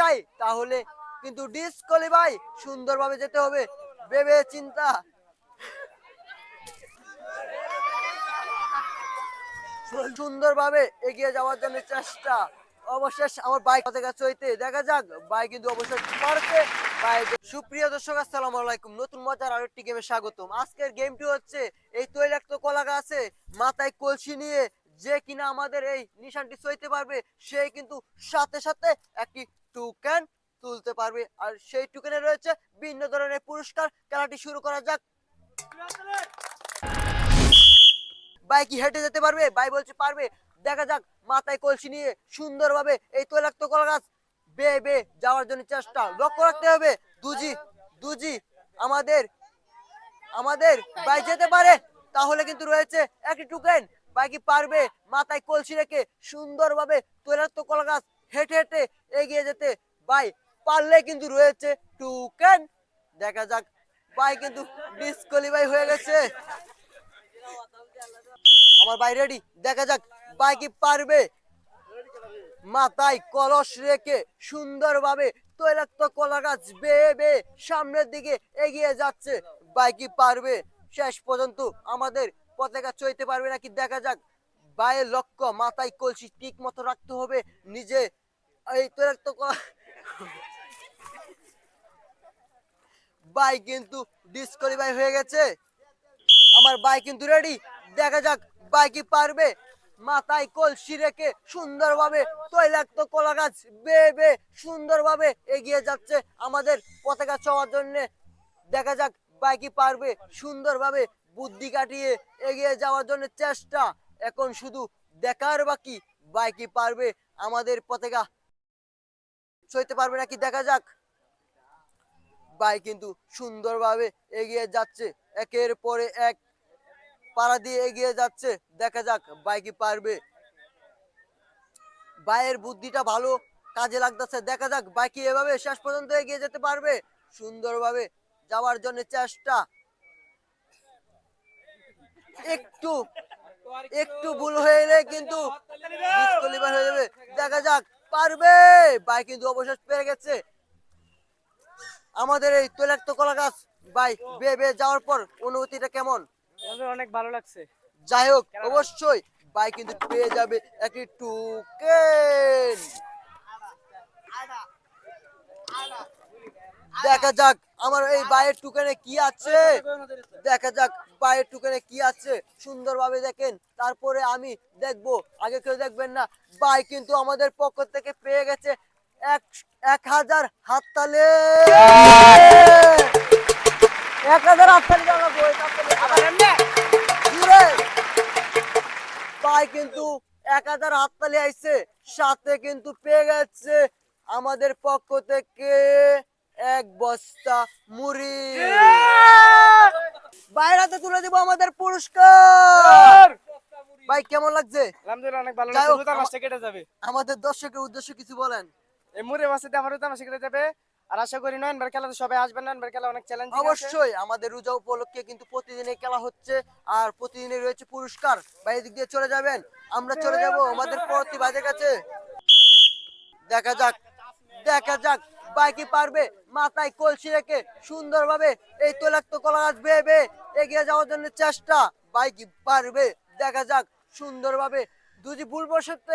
যায় তাহলে কিন্তু ডিসকোয়ালিফাই, সুন্দরভাবে যেতে হবে ভেবে চিন্তা। সুন্দরভাবে এগিয়ে যাওয়ার জন্য চেষ্টা। অবশেষ আমার বাইক কাছে হইতে দেখা যাক বাইক কিন্তু অবশ্যই পারবে। সুপ্রিয় দর্শক, আসসালামু আলাইকুম। নতুন মজার আরো একটি গেমে স্বাগতম। আজকের গেমটি হচ্ছে এই তৈলাক্ত কলা গাছে মাথায় কলসি নিয়ে যে কিনা আমাদের এই নিশানটি সইতে পারবে সে কিন্তু সাথে সাথে একটি টোকেন তুলতে পারবে, আর সেই টোকেনে রয়েছে ভিন্ন ধরনের পুরস্কার। খেলাটি শুরু করা যাক। ভাই কি হেঁটে যেতে পারবে? ভাই বলছে পারবে। দেখা যাক, মাথায় কলসি নিয়ে সুন্দরভাবে এই তৈলাক্ত কলা গাছ বেয়ে বেয়ে যাওয়ার জন্য চেষ্টা। লক্ষ্য রাখতে হবে দুজি দুজি আমাদের আমাদের ভাই যেতে পারে তাহলে কিন্তু রয়েছে একটি টোকেন। ভাই কি পারবে মাথায় কলসি রেখে সুন্দরভাবে তৈলাক্ত কলা গাছ হেঁটে হেঁটে এগিয়ে যেতে? ভাই পারলে কিন্তু রয়েছে টোকেন। দেখা যাক, ভাই কিন্তু ডিসকোয়ালিফাই হয়ে গেছে। আমার ভাই রেডি, দেখা যাক ভাই কি পারবে মাথায় কলস রেখে সুন্দরভাবে তৈলাক্ত কলা গাছ বেয়ে বেয়ে সামনের দিকে এগিয়ে যাচ্ছে। ভাই কি পারবে শেষ পর্যন্ত আমাদের পতাকা চইতে পারবে নাকি? দেখা যাক। ভাইয়ের লক্ষ্য মাথায় কলসি ঠিক মতো রাখতে হবে নিজে এই তৈলাক্ত কলা। ভাই কিন্তু ডিসকোয়ালিফাই হয়ে গেছে। আমার ভাই কিন্তু রেডি, দেখা যাক ভাই কি পারবে মাথায় কলসি রেখে সুন্দরভাবে তৈলাক্ত কলা গাছ বেয়ে বেয়ে সুন্দরভাবে এগিয়ে যাচ্ছে আমাদের পতাকা ছোঁয়ার জন্য। দেখা যাক ভাই কি পারবে সুন্দরভাবে বুদ্ধি কাটিয়ে এগিয়ে যাওয়ার জন্য চেষ্টা। এখন শুধু দেখার বাকি ভাই কি পারবে আমাদের পতাকা ছুঁইতে পারবে নাকি? দেখা যাক। ভাই কিন্তু সুন্দরভাবে এগিয়ে যাচ্ছে, একের পরে এক পাড়া দিয়ে এগিয়ে যাচ্ছে। দেখা যাক ভাই কি পারবে। ভাইয়ের বুদ্ধিটা ভালো কাজে লাগতেছে। দেখা যাক ভাই কি এভাবে শেষ পর্যন্ত এগিয়ে যেতে পারবে। সুন্দরভাবে যাওয়ার জন্য চেষ্টা। একটু একটু ভুল হয়ে গেলে কিন্তু ডিসকোয়ালিফাই হয়ে যাবে। দেখা যাক পারবে। ভাই কিন্তু অবশেষ পেরে গেছে আমাদের এই তৈলাক্ত কলা গাছ। ভাই বেয়ে বেয়ে যাওয়ার পর অনুভূতিটা কেমন? অনেক ভালো লাগছে। যাই হোক, অবশ্যই ভাই কিন্তু পেয়ে যাবে একটি টোকেন। দেখা যাক আমার এই ভাইয়ের টোকেনে কি আছে। দেখা যাক ভাইয়ের টোকেনে কি আছে। সুন্দরভাবে দেখেন, তারপরে আমি দেখবো। আগে কেউ দেখবেন না। ভাই কিন্তু আমাদের পক্ষ থেকে পেয়ে গেছে 1000 হাততালি। 1000 হাততালি জানাবো। ভাই কিন্তু 1000 হাততালি আইছে, সাথে কিন্তু পেয়ে গেছে আমাদের পক্ষ থেকে এক বস্তা মুড়ি। ভাইয়ের হাতে তুলে দিব আমাদের পুরস্কার। ভাই কেমন লাগছে? আলহামদুলিল্লাহ অনেক ভালো যাই লাগছে। হোক, রোজা মাসটা কেটে যাবে। আমাদের দর্শকের উদ্দেশ্যে কিছু বলেন। এই মুড়ে মাসে দিয়ে আমার রোজা মাসে কেটে যাবে। আর আশা করি নয়নবার খেলাতে সবাই আসবেন। নয়নবার খেলা অনেক চ্যালেঞ্জিং আছে। অবশ্যই আমাদের রোজা উপলক্ষে কিন্তু প্রতিদিনই খেলা হচ্ছে, আর প্রতিদিনই রয়েছে পুরস্কার। ভাই এদিক দিয়ে চলে যাবেন, আমরা চলে যাব আমাদের পরবর্তী ভাইদের কাছে। দেখা যাক, দেখা যাক ভাই কি পারবে মাথায় কলসি রেখে সুন্দরভাবে এই তৈলাক্ত কলা গাছ বেয়ে বেয়ে এগিয়ে যাওয়ার জন্য চেষ্টা। ভাই কি পারবে? দেখা যাক সুন্দরভাবে। যদি ভুলবশত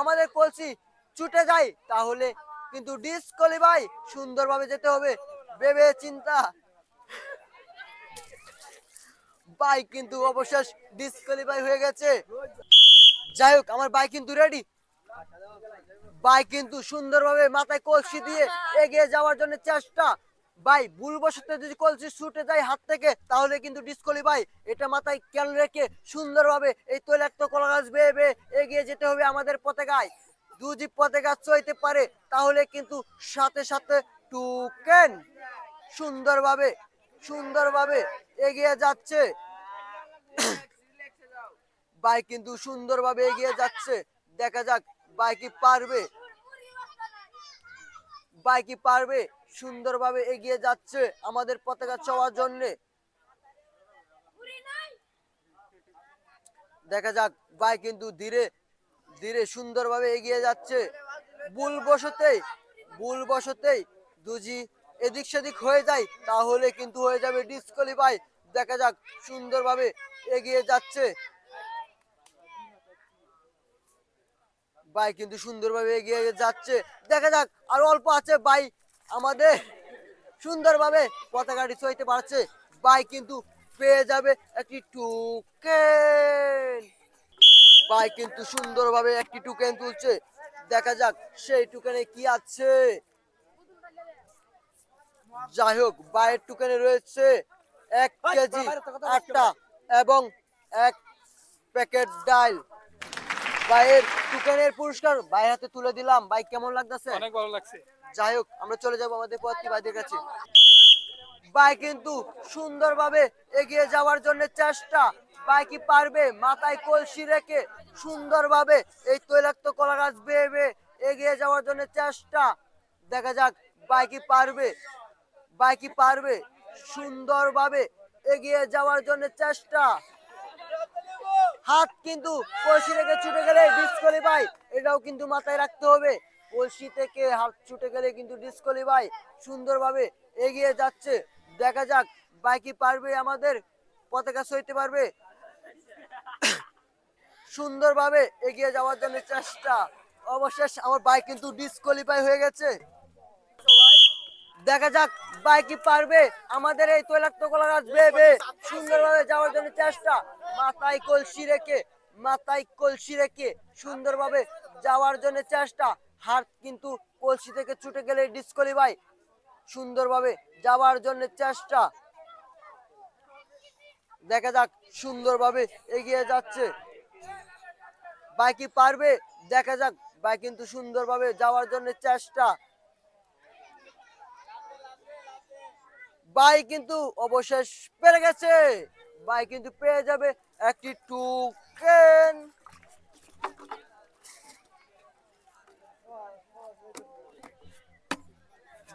আমাদের কলসি ছুটে যায় তাহলে কিন্তু ডিসকোয়ালিফাই, সুন্দরভাবে যেতে হবে ভেবে চিন্তা। ভাই কিন্তু অবশেষ ডিসকোয়ালিফাই হয়ে গেছে। যাই হোক, আমার ভাই কিন্তু রেডি। ভাই কিন্তু সুন্দরভাবে মাথায় কলসি দিয়ে এগিয়ে যাওয়ার জন্য চেষ্টা। ভাই ভুলবশত যদি কলসি ছুটে যায় হাত থেকে তাহলে কিন্তু ডিসকোয়ালিফাই। এটা মাথায় খেয়াল রেখে সুন্দরভাবে এই তৈলাক্ত কলা গাছ বেয়ে বেয়ে এগিয়ে যেতে হবে আমাদের পতাকায়। দুজি পতাকা চইতে পারে তাহলে কিন্তু সাথে সাথে টোকেন। সুন্দরভাবে সুন্দরভাবে এগিয়ে যাচ্ছে। ভাই কিন্তু সুন্দরভাবে এগিয়ে যাচ্ছে। দেখা যাক ভাই কি পারবে। ভাই কি পারবে সুন্দরভাবে এগিয়ে যাচ্ছে আমাদের পতাকা ছোঁয়ার জন্য। দেখা যাক ভাই কিন্তু ধীরে ধীরে সুন্দরভাবে এগিয়ে যাচ্ছে। ভুলবশতে ভুলবশতেই দুজি এদিক সেদিক হয়ে যায় তাহলে কিন্তু হয়ে যাবে ডিসকোয়ালিফাই। দেখা যাক সুন্দরভাবে এগিয়ে যাচ্ছে ভাই, কিন্তু সুন্দরভাবে এগিয়ে যাচ্ছে। দেখা যাক আর অল্প আছে ভাই, আমাদের সুন্দরভাবে পতাকাটি ছুঁইতে পারছে। ভাই কিন্তু পেয়ে যাবে একটি টোকেন। ভাই কিন্তু সুন্দরভাবে একটি টোকেন তুলছে। দেখা যাক সেই টোকেনে কি আছে। যাই হোক, বাইয়ের টোকেনে রয়েছে 1 কেজি আটা এবং 1 প্যাকেট ডাল। ভাইয়ের টোকেনের পুরস্কার ভাইয়ের হাতে তুলে দিলাম। ভাই কেমন লাগতেছে? অনেক ভালো লাগছে। যাই হোক, আমরা চলে যাব আমাদের পরবর্তী ভাইদের কাছে। ভাই কিন্তু সুন্দরভাবে এগিয়ে যাওয়ার জন্য চেষ্টা। ভাই কি পারবে মাথায় কলসি রেখে সুন্দরভাবে এই তৈলাক্ত কলা গাছ বেয়ে বেয়ে এগিয়ে যাওয়ার জন্য চেষ্টা। দেখা যাক ভাই কি পারবে, ভাই কি পারবে সুন্দরভাবে এগিয়ে যাওয়ার জন্য চেষ্টা। হাত কিন্তু কলসি রেখে ছুটে গেলে ডিসকোয়ালিফাই, এটাও কিন্তু মাথায় রাখতে হবে। কলসি থেকে হাত ছুটে গেলে কিন্তু ডিসকোয়ালিফাই। সুন্দরভাবে এগিয়ে যাচ্ছে। দেখা যাক ভাই কি পারবে আমাদের পতাকা সইতে পারবে। সুন্দরভাবে এগিয়ে যাওয়ার জন্য চেষ্টা। অবশেষ আমার বাইক কিন্তু ডিসকোয়ালিফাই হয়ে গেছে। দেখা যাক ভাই কি পারবে আমাদের এই তৈলাক্ত কলা গাছ বেয়ে বেয়ে সুন্দরভাবে যাওয়ার জন্য চেষ্টা। মাথায় কলসি রেখে, মাথায় কলসি রেখে সুন্দরভাবে যাওয়ার জন্য চেষ্টা। হাত কিন্তু কলসি থেকে ছুটে গেলে ডিসকোয়ালিফাই। সুন্দরভাবে যাওয়ার জন্য চেষ্টা। দেখা যাক সুন্দরভাবে এগিয়ে যাচ্ছে ভাই কি পারবে। দেখা যাক ভাই কিন্তু সুন্দরভাবে যাওয়ার জন্য চেষ্টা। ভাই কিন্তু অবশেষ পেরে গেছে। ভাই কিন্তু পেয়ে যাবে একটি টোকেন।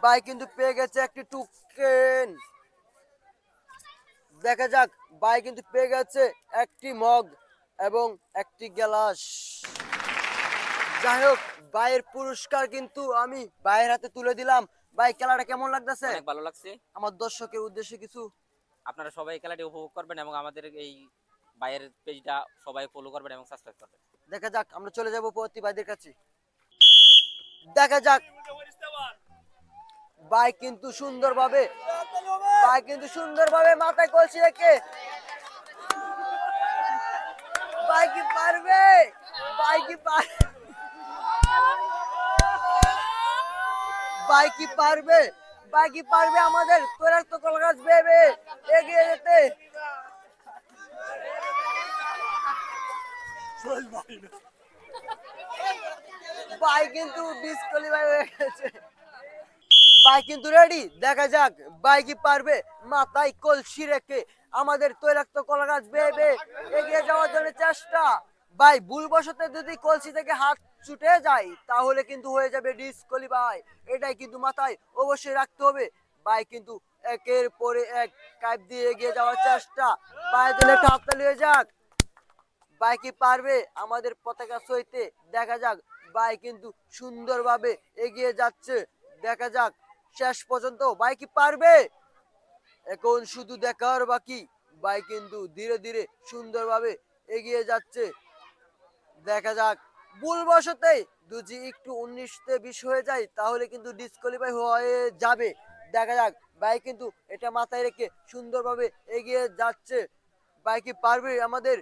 ভাই কিন্তু পেয়ে গেছে একটি টোকেন। দেখা যাক ভাই কিন্তু পেয়ে গেছে একটি মগ এবং একটি গ্লাস। যাই হোক, ভাইয়ের পুরস্কার কিন্তু আমি ভাইয়ের হাতে তুলে দিলাম। ভাই খেলাটা কেমন লাগতেছে? অনেক ভালো লাগছে। আমার দর্শকের উদ্দেশ্যে কিছু। আপনারা সবাই এই খেলাটি উপভোগ করবেন এবং আমাদের এই বাইরের পেজটা সবাই ফলো করবেন এবং সাবস্ক্রাইব করবেন। দেখা যাক, আমরা চলে যাব পরবর্তী ভাইদের কাছে। দেখা যাক ভাই কিন্তু সুন্দরভাবে, ভাই কিন্তু সুন্দরভাবে মাথায় কলসি রেখে ভাই কি পারবে, ভাই কি পারবে, ভাই কি পারবে, ভাই কি পারবে আমাদের তৈলাক্ত কলা গাছ বেয়ে বেয়ে এগিয়ে যেতে। ভাই কিন্তু ডিসকোয়ালিফাই হয়ে গেছে। ভাই কিন্তু রেডি। দেখা যাক ভাই কি পারবে মাথায় কলসি রেখে আমাদের তৈলাক্ত কলা গাছ বেয়ে বেয়ে এগিয়ে যাওয়ার জন্য চেষ্টা। ভাই ভুলবশত যদি কলসি থেকে হাত ছুটে যায় তাহলে কিন্তু হয়ে যাবে ডিসকোয়ালিফাই। এটাই কিন্তু মাথায় অবশ্যই রাখতে হবে। ভাই কিন্তু একের পরে এক কাইপ দিয়ে এগিয়ে যাওয়ার চেষ্টা। ভাইয়ের জন্য একটা হাততালি হয়ে যাক। ভাই কি পারবে আমাদের পতাকা সইতে। দেখা যাক ভাই কিন্তু সুন্দরভাবে এগিয়ে যাচ্ছে। দেখা যাক শেষ পর্যন্ত ভাই কি পারবে। এখন শুধু দেখার বাকি। ভাই কিন্তু ধীরে ধীরে সুন্দরভাবে এগিয়ে যাচ্ছে। দেখা যাক ভুলবশতেই দুজি একটু 19-20 হয়ে যায় তাহলে কিন্তু ডিসকোয়ালিফাই হয়ে যাবে। দেখা যাক ভাই কিন্তু এটা মাথায় রেখে সুন্দরভাবে এগিয়ে যাচ্ছে। ভাই কি পারবে আমাদের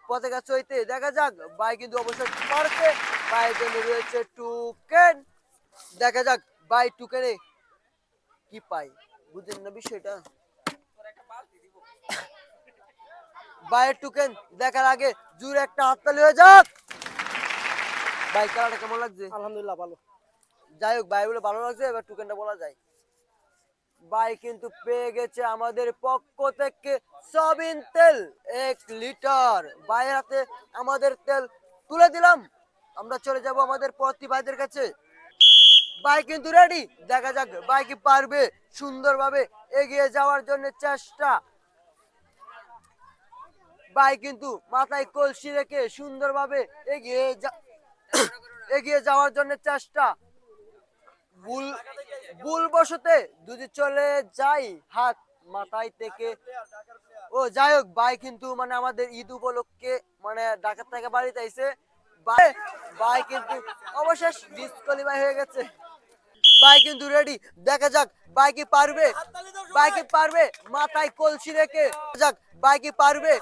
পতাকা চইতে। দেখা যাক ভাই কিন্তু অবশ্যই পারছে। ভাইয়ের জন্য রয়েছে টোকেন। দেখা যাক ভাই টোকেনে কি পাই, বুঝলেন না বিষয়টা। ভাইয়ের টোকেন দেখার আগে জোরে একটা হাততালি হয়ে যাক। ভাই খেলাটা কেমন লাগছে? আলহামদুলিল্লাহ ভালো। যাই হোক ভাই বলে ভালো লাগছে, এবার টোকেনটা বলা যায়। ভাই কিন্তু পেয়ে গেছে আমাদের পক্ষ থেকে সয়াবিন তেল 1 লিটার। ভাইয়ের হাতে আমাদের তেল তুলে দিলাম। আমরা চলে যাব আমাদের পরবর্তী ভাইদের কাছে। ভাই কিন্তু রেডি। দেখা যাক ভাই কি পারবে সুন্দরভাবে এগিয়ে যাওয়ার জন্য চেষ্টা। ভাই কিন্তু মাথায় কলসি রেখে সুন্দরভাবে এগিয়ে যাওয়ার জন্য চেষ্টা। ভুল ভুলবশতে যদি চলে যাই হাত মাথায় থেকে। ও যাই হোক, ভাই কিন্তু মানে আমাদের ঈদ উপলক্ষে মানে ঢাকা থেকে বাড়িতে আইছে। ভাই ভাই কিন্তু অবশেষ ডিসকোয়ালিফাই হয়ে গেছে। ভাই কিন্তু রেডি, দেখা যাক ভাই কি পারবে, ভাই কি পারবে মাথায় কলসি রেখে। যাক ভাই কি পারবে,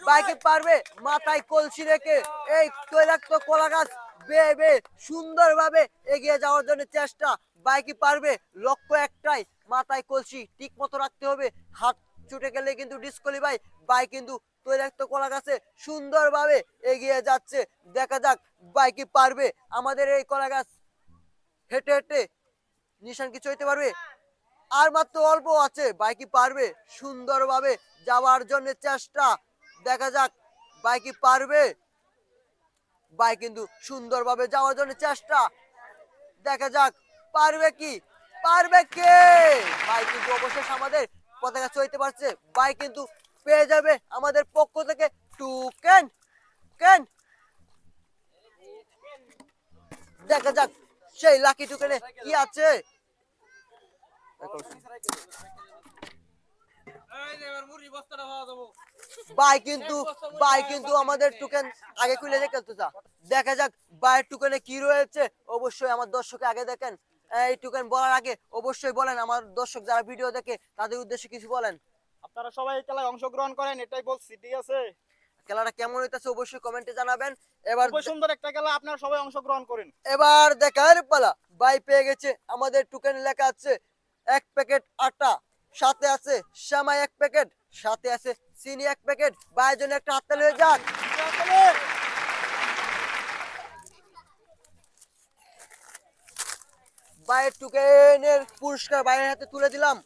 ভাই কি পারবে মাথায় কলসি রেখে এই তৈলাক্ত কলা গাছ বেয়ে বেয়ে সুন্দরভাবে এগিয়ে যাওয়ার জন্য চেষ্টা। ভাই কি পারবে, লক্ষ্য একটাই, মাথায় কলসি ঠিক মতো রাখতে হবে। হাত ছুটে গেলে কিন্তু ডিসকোয়ালিফাই। ভাই কিন্তু তৈলাক্ত কলা গাছে সুন্দরভাবে এগিয়ে যাচ্ছে। দেখা যাক ভাই কি পারবে আমাদের এই কলা গাছ হেঁটে হেঁটে নিশান কিছু হইতে পারবে। আর মাত্র অল্প আছে, ভাই কি পারবে সুন্দরভাবে যাওয়ার জন্য চেষ্টা। দেখা যাক ভাই কি পারবে, ভাই কিন্তু সুন্দরভাবে যাওয়ার জন্য চেষ্টা। দেখা যাক পারবে কি, পারবে কে। ভাই কিন্তু অবশেষে আমাদের পতাকা চড়তে পারছে। ভাই কিন্তু পেয়ে যাবে আমাদের পক্ষ থেকে টোকেন কেন। দেখা যাক সেই লাকি টোকেনে কি আছে। ভাই কিন্তু আমাদের টোকেন আগে খুলে দেখে তো যা। দেখা যাক ভাইয়ের টোকেনে কি রয়েছে। অবশ্যই আমার দর্শক আগে দেখেন। এই টোকেন বলার আগে অবশ্যই বলেন, আমার দর্শক যারা ভিডিও দেখে তাদের উদ্দেশ্যে কিছু বলেন। আপনারা সবাই এই খেলায় অংশগ্রহণ করেন, এটাই বলছি, ঠিক আছে? খেলাটা কেমন হইতাছে অবশ্যই কমেন্টে জানাবেন। এবার খুব সুন্দর একটা খেলা, আপনারা সবাই অংশগ্রহণ করেন। এবার দেখার পালা। ভাই পেয়ে গেছে আমাদের টোকেন, লেখা আছে 1 প্যাকেট আটা, সাথে আছে সেমাই 1 প্যাকেট, সাথে আছে চিনি 1 প্যাকেট। ভাইয়ের জন্য একটা হাততালি হয়ে যাক। ভাইয়ের টোকেনের পুরস্কার ভাইয়ের হাতে তুলে দিলাম।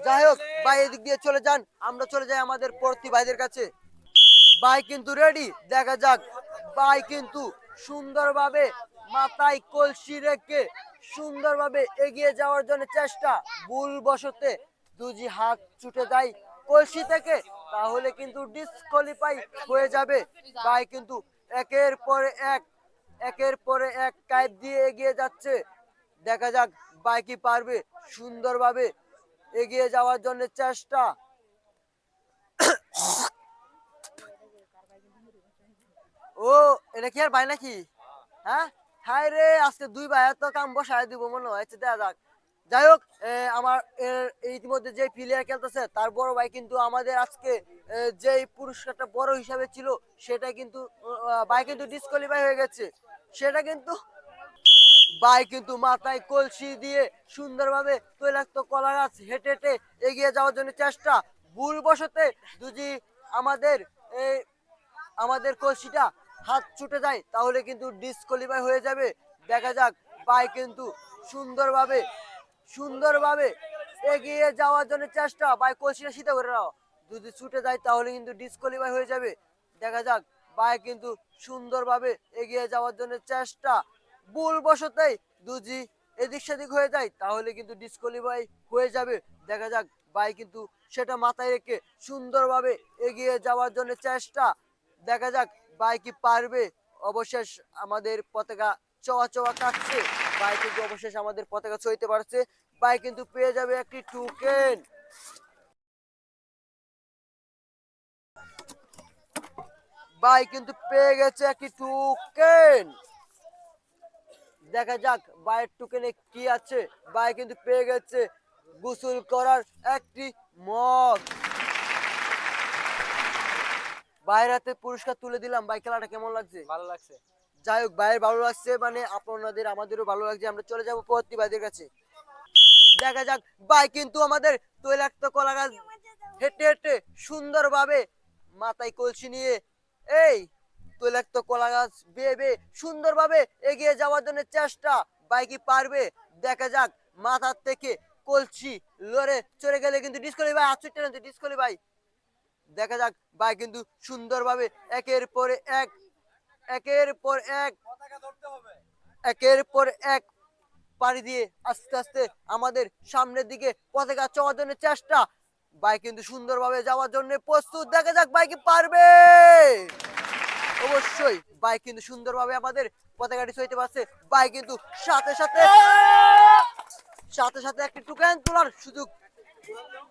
যাই হোক ভাই এদিক দিয়ে চলে যান, আমরা চলে যাই আমাদের পরবর্তী ভাইদের কাছে। ভাই কিন্তু রেডি, দেখা যাক ভাই কিন্তু সুন্দরভাবে মাথায় কলসি রেখে সুন্দরভাবে এগিয়ে যাওয়ার জন্য চেষ্টা। ভুলবশতে দুজি হাত ছুটে যায় কলসি থেকে, তাহলে কিন্তু ডিসকোয়ালিফাই হয়ে যাবে। ভাই কিন্তু একের পরে এক কাইপ দিয়ে এগিয়ে যাচ্ছে। দেখা যাক ভাই কি পারবে সুন্দরভাবে এগিয়ে যাওয়ার জন্য চেষ্টা। ও এটা কি আর ভাই নাকি? হ্যাঁ হাই রে, আজকে দুই ভাই তো কাম বসায় দিব মনে হচ্ছে, দেখা যাক। যাই হোক আমার ইতিমধ্যে যে প্লেয়ার খেলতেছে তার বড় ভাই কিন্তু আমাদের আজকে যে পুরস্কারটা বড় হিসাবে ছিল সেটা কিন্তু ভাই কিন্তু ডিসকোয়ালিফাই হয়ে গেছে। সেটা কিন্তু ভাই কিন্তু মাথায় কলসি দিয়ে সুন্দরভাবে তৈলাক্ত কলা গাছ হেঁটে হেঁটে এগিয়ে যাওয়ার জন্য চেষ্টা। ভুলবশতে যদি আমাদের এই আমাদের কলসিটা হাত ছুটে যায় তাহলে কিন্তু ডিসকোয়ালিফাই হয়ে যাবে। দেখা যাক ভাই কিন্তু সুন্দরভাবে সুন্দরভাবে এগিয়ে যাওয়ার জন্য চেষ্টা। ভাই কলসিটা সিধা করে নাও, যদি ছুটে যায় তাহলে কিন্তু ডিসকোয়ালিফাই হয়ে যাবে। দেখা যাক ভাই কিন্তু সুন্দরভাবে এগিয়ে যাওয়ার জন্য চেষ্টা। ভুলবশতেই দুজি এদিক সেদিক হয়ে যায় তাহলে কিন্তু ডিসকোয়ালিফাই হয়ে যাবে। দেখা যাক ভাই কিন্তু সেটা মাথায় রেখে সুন্দরভাবে এগিয়ে যাওয়ার জন্য চেষ্টা। দেখা যাক ভাই কি পারবে। অবশেষ আমাদের পতাকা চওয়া চওয়া কাটছে, ভাই কিন্তু অবশেষ আমাদের পতাকা চইতে পারছে। ভাই কিন্তু পেয়ে যাবে একটি টোকেন। ভাই কিন্তু পেয়ে গেছে একটি টোকেন। দেখা যাক ভাইয়ের টোকেনে কি আছে। ভাই কিন্তু পেয়ে গেছে গোসল করার একটি মগ। ভাইয়ের হাতে পুরস্কার তুলে দিলাম। ভাই খেলাটা কেমন লাগছে? ভালো লাগছে। যাই হোক ভাইয়ের ভালো লাগছে মানে আপনাদের আমাদেরও ভালো লাগছে। আমরা চলে যাবো পরবর্তী ভাইদের কাছে। দেখা যাক ভাই কিন্তু আমাদের তৈলাক্ত কলা গাছ হেঁটে হেঁটে সুন্দরভাবে মাথায় কলসি নিয়ে এই তৈলাক্ত কলা গাছ বেয়ে বেয়ে সুন্দরভাবে এগিয়ে যাওয়ার জন্য চেষ্টা। ভাই কি পারবে? দেখা যাক মাথার থেকে কলসি লড়ে চলে গেলে কিন্তু ডিসকোয়ালিফাই। ভাই ডিসকোয়ালিফাই। দেখা যাক ভাই কিন্তু সুন্দরভাবে একের পর এক একের পর এক একের পর এক পাড়ি দিয়ে আস্তে আস্তে আমাদের সামনের দিকে পতাকা চড়ার জন্য চেষ্টা। ভাই কিন্তু সুন্দরভাবে যাওয়ার জন্য প্রস্তুত। দেখা যাক ভাই কি পারবে। অবশ্যই বাইক কিন্তু সুন্দরভাবে আমাদের পতাকাটি ছড়াইতে পারছে। বাইক কিন্তু সাথে সাথে সাথে সাথে একটি টোকেন তোলার সুযোগ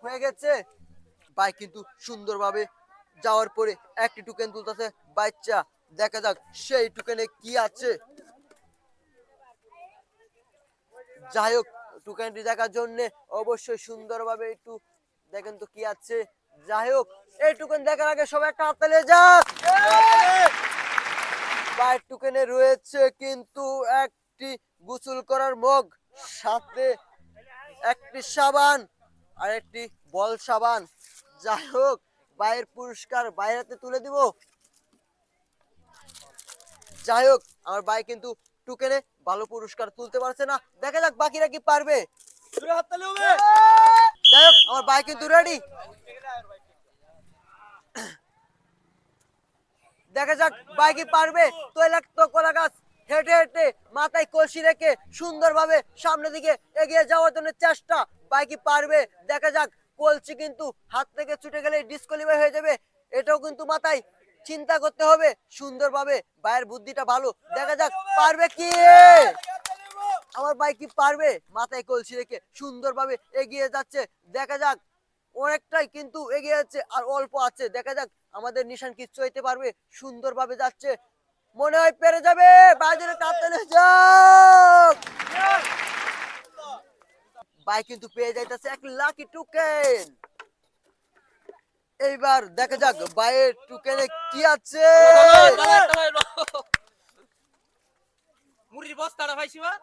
হয়ে গেছে। বাইক কিন্তু সুন্দরভাবে যাওয়ার পরে একটি টোকেন তুলতেছে বাচ্চা। দেখা যাক সেই টোকেনে কি আছে। যাই হোক, টোকেনটি দেখার জন্য অবশ্যই সুন্দরভাবে একটু দেখেন তো কি আছে। যাই হোক, এই টোকেন দেখার আগে সবাই একটা হাত তালিয়ে যাক। বাইক টোকেনে রয়েছে কিন্তু একটি গোসল করার মগ, সাথে একটি সাবান আর একটি বল সাবান। যাই হোক, বাইরের পুরস্কার বাইরেতে তুলে দিব। যাই হোক, আমার ভাই কিন্তু টুকেনে ভালো পুরস্কার তুলতে পারছে না। দেখা যাক বাকিরা কি পারবে। যাই হোক, আমার ভাই কিন্তু রেডি। দেখা যাক ভাই কি পারবে। তৈলাক্ত কলা গাছ হেঁটে হেঁটে মাথায় কলসি রেখে সুন্দরভাবে সামনের দিকে এগিয়ে যাওয়ার জন্য চেষ্টা। ভাই কি পারবে। দেখা যাক, কলসি কিন্তু হাত থেকে ছুটে গেলে ডিসকোয়ালিফাই হয়ে যাবে। এটাও কিন্তু মাথায় চিন্তা করতে হবে সুন্দরভাবে। ভাইয়ের বুদ্ধিটা ভালো। দেখা যাক পারবে কি। আমার ভাই কি পারবে। মাথায় কলসি রেখে সুন্দরভাবে এগিয়ে যাচ্ছে। দেখা যাক, অনেকটাই কিন্তু এগিয়ে যাচ্ছে আর অল্প আছে। দেখা যাক আমাদের নিশান কিচ্ছু হইতে পারবে। সুন্দরভাবে যাচ্ছে, মনে হয় পেরে যাবে। বাইরে টানতে যাক, ভাই কিন্তু পেয়ে যাইতেছে এক লাকি টোকেন। এইবার দেখা যাক ভাইয়ের টোকেনে কি আছে। মুড়ির বস্তাটা ভাই শিবা।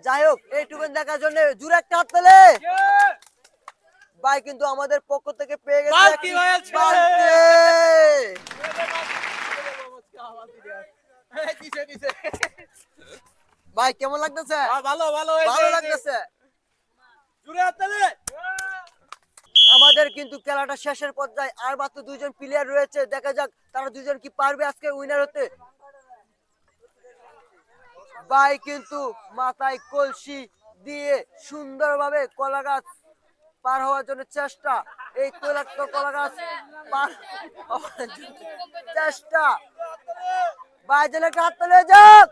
যাই হোক, এই টোকেন দেখার জন্য জোরে একটা হাত তালে। ভাই কিন্তু আমাদের পক্ষ থেকে পেয়ে গেছে বালতি একটি হয়েছে। বালতি। ভাই কেমন লাগতেছে। ভালো ভালো ভালো লাগতেছে। আমাদের কিন্তু খেলাটা শেষের পর্যায়ে, আর মাত্র দুইজন প্লেয়ার রয়েছে। দেখা যাক তারা দুইজন কি পারবে আজকে উইনার হতে। ভাই কিন্তু মাথায় কলসি দিয়ে সুন্দরভাবে কলা গাছ পার হওয়ার জন্য চেষ্টা। এই তৈলাক্ত কলা গাছ পার হওয়ার জন্য চেষ্টা। ভাই যেন একটা হাত তুলে যাক।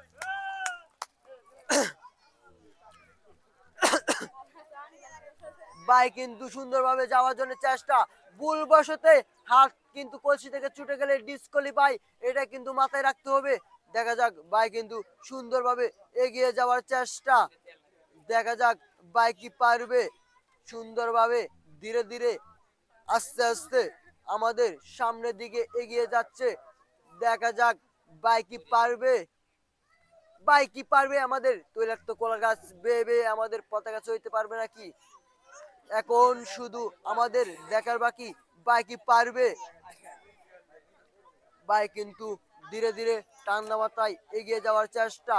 ভাই কিন্তু সুন্দরভাবে যাওয়ার জন্য চেষ্টা। ভুলবশতে হাত কিন্তু কলসি থেকে ছুটে গেলে ডিসকোয়ালিফাই। এটা কিন্তু মাথায় রাখতে হবে। দেখা যাক ভাই কিন্তু সুন্দরভাবে এগিয়ে যাওয়ার চেষ্টা। দেখা যাক ভাই কি পারবে। সুন্দরভাবে ধীরে ধীরে আস্তে আস্তে আমাদের সামনের দিকে এগিয়ে যাচ্ছে। দেখা যাক ভাই কি পারবে। ভাই কি পারবে আমাদের তৈলাক্ত কলা গাছ বেয়ে বেয়ে আমাদের পতাকা চড়তে পারবে নাকি। এখন শুধু আমাদের দেখার বাকি ভাই কি পারবে। ভাই কিন্তু ধীরে ধীরে ঠান্ডা মাথায় এগিয়ে যাওয়ার চেষ্টা।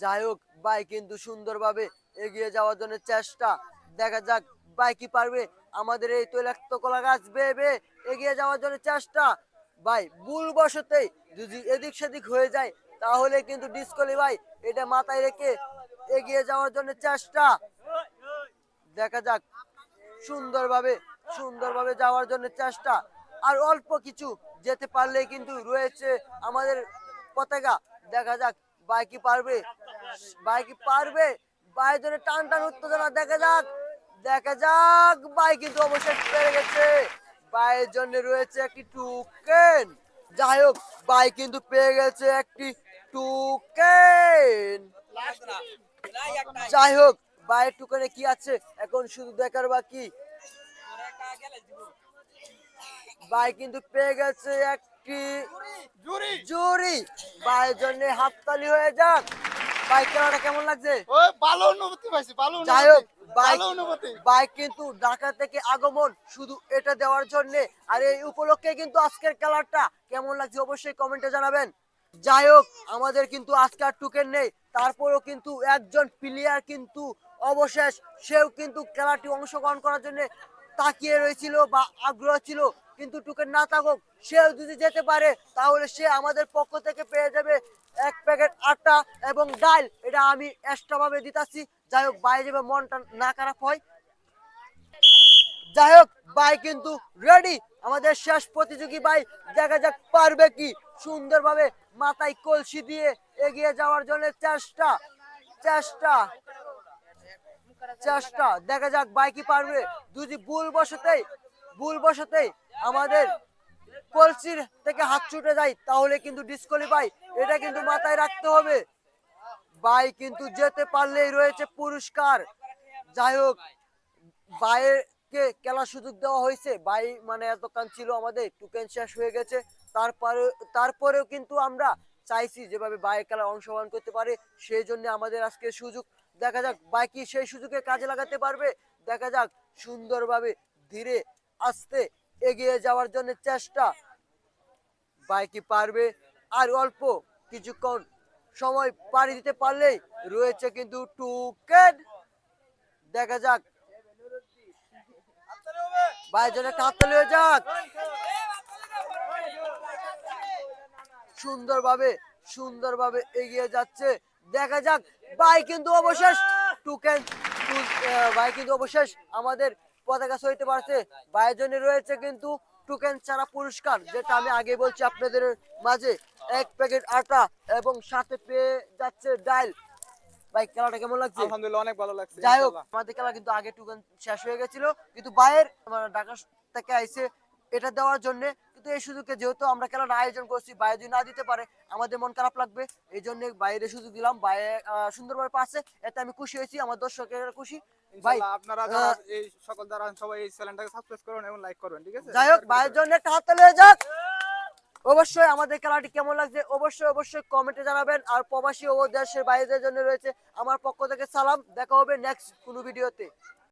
যাই হোক, ভাই কিন্তু সুন্দরভাবে এগিয়ে যাওয়ার জন্য চেষ্টা। দেখা যাক ভাই কি পারবে আমাদের এই তৈলাক্ত কলা গাছ বেয়ে বেয়ে এগিয়ে যাওয়ার জন্য চেষ্টা। ভাই ভুলবশতে যদি এদিক সেদিক হয়ে যায় তাহলে কিন্তু ডিসকোয়ালিফাই। এটা মাথায় রেখে এগিয়ে যাওয়ার জন্য চেষ্টা। দেখা যাক সুন্দরভাবে সুন্দরভাবে যাওয়ার জন্য চেষ্টা। আর অল্প কিছু যেতে পারলে কিন্তু রয়েছে আমাদের পতাকা। দেখা যাক ভাই কি পারবে। ভাই কি পারবে। ভাইয়ের জন্য টান টান উত্তেজনা। দেখা যাক, দেখা যাক ভাই কিন্তু অবশ্যই পেরে গেছে। ভাইয়ের জন্য রয়েছে একটি টোকেন। যাই হোক, ভাই কিন্তু পেয়ে গেছে একটি টোকেন। যাই হোক, ভাইয়ের টোকেনে কি আছে এখন শুধু দেখার বাকি। ভাই কিন্তু পেয়ে গেছে একটি জুরি। ভাইয়ের জন্য হাততালি হয়ে যাক। ভাই খেলাটা কেমন লাগছে। ভালো অনুভূতি পাইছি, ভালো যাই হোক, বাইক অনুভূতি। বাইক কিন্তু ঢাকা থেকে আগমন শুধু এটা দেওয়ার জন্য। আর এই উপলক্ষে কিন্তু আজকের খেলাটা কেমন লাগছে অবশ্যই কমেন্টে জানাবেন। যাই হোক, আমাদের কিন্তু আজকে আর টোকেন নেই। তারপরেও কিন্তু একজন প্লেয়ার কিন্তু অবশেষ সেও কিন্তু খেলাটি অংশগ্রহণ করার জন্য তাকিয়ে রয়েছিল বা আগ্রহ ছিল। কিন্তু টোকেন না থাকুক, সেও যদি যেতে পারে তাহলে সে আমাদের পক্ষ থেকে পেয়ে যাবে এক প্যাকেট আটা এবং ডাল। এটা আমি এক্সট্রা ভাবে দিতাছি। যাই হোক ভাই যেভাবে মনটা না খারাপ হয়। যাই হোক ভাই কিন্তু রেডি, আমাদের শেষ প্রতিযোগী ভাই, দেখা যাক পারবে কি সুন্দরভাবে মাথায় কলসি দিয়ে এগিয়ে যাওয়ার জন্য চেষ্টা চেষ্টা চেষ্টা দেখা যাক ভাই কি পারবে। যদি ভুল বসতেই আমাদের কলসির থেকে হাত ছুটে যায় তাহলে কিন্তু ডিসকোয়ালিফাই, এটা কিন্তু মাথায় রাখতে হবে। ভাই কিন্তু যেতে পারলেই রয়েছে পুরস্কার। যাই হোক ভাইকে খেলার সুযোগ দেওয়া হয়েছে, ভাই মানে এতক্ষণ ছিল আমাদের টোকেন শেষ হয়ে গেছে, তারপরেও কিন্তু আমরা চাইছি যেভাবে ভাই খেলায় অংশগ্রহণ করতে পারে, সেই জন্য আমাদের আজকে সুযোগ। দেখা যাক ভাই কি সেই সুযোগে কাজে লাগাতে পারবে। দেখা যাক সুন্দরভাবে ধীরে আস্তে এগিয়ে যাওয়ার জন্য চেষ্টা, ভাই কি পারবে। আর অল্প কিছুক্ষণ সময় পাড়ি দিতে পারলেই রয়েছে কিন্তু টোকেন। দেখা যাক ভাই জন্য কাতলে হয়ে যাক, সুন্দরভাবে এগিয়ে যাচ্ছে। দেখা যাক ভাই কিন্তু অবশেষ টোকেন, ভাই কিন্তু অবশেষ আমাদের পতাকা সইতে পারছে। ভাইয়ের জন্য রয়েছে কিন্তু টোকেন ছাড়া পুরস্কার, যেটা আমি আগে বলছি আপনাদের মাঝে, 1 প্যাকেট আটা এবং সাথে পেয়ে যাচ্ছে ডাল। ভাই খেলাটা কেমন লাগছে? আলহামদুলিল্লাহ অনেক ভালো লাগছে। যাই হোক আমাদের খেলা কিন্তু আগে টোকেন শেষ হয়ে গেছিল, কিন্তু ভাইয়ের ঢাকা থেকে আইছে এটা দেওয়ার জন্য, কিন্তু এই সুযোগে যেহেতু আমরা খেলাটা আয়োজন করছি, ভাই যদি না দিতে পারে আমাদের মন খারাপ লাগবে, এই জন্য বাইরে সুযোগ দিলাম। ভাই সুন্দরভাবে পারছে, এতে আমি খুশি হয়েছি, আমার দর্শকেরা খুশি। ভাই ইনশাআল্লাহ আপনারা যারা এই সকল যারা সবাই এই চ্যানেলটাকে সাবস্ক্রাইব করুন এবং লাইক করবেন, ঠিক আছে? যাই হোক ভাইয়ের জন্য একটা হাততালি হয়ে যাক। অবশ্যই আমাদের খেলাটি কেমন লাগছে অবশ্যই কমেন্টে জানাবেন। আর প্রবাসী ও দেশের বাইরের জন্য রয়েছে আমার পক্ষ থেকে সালাম। দেখা হবে নেক্সট কোনো ভিডিওতে।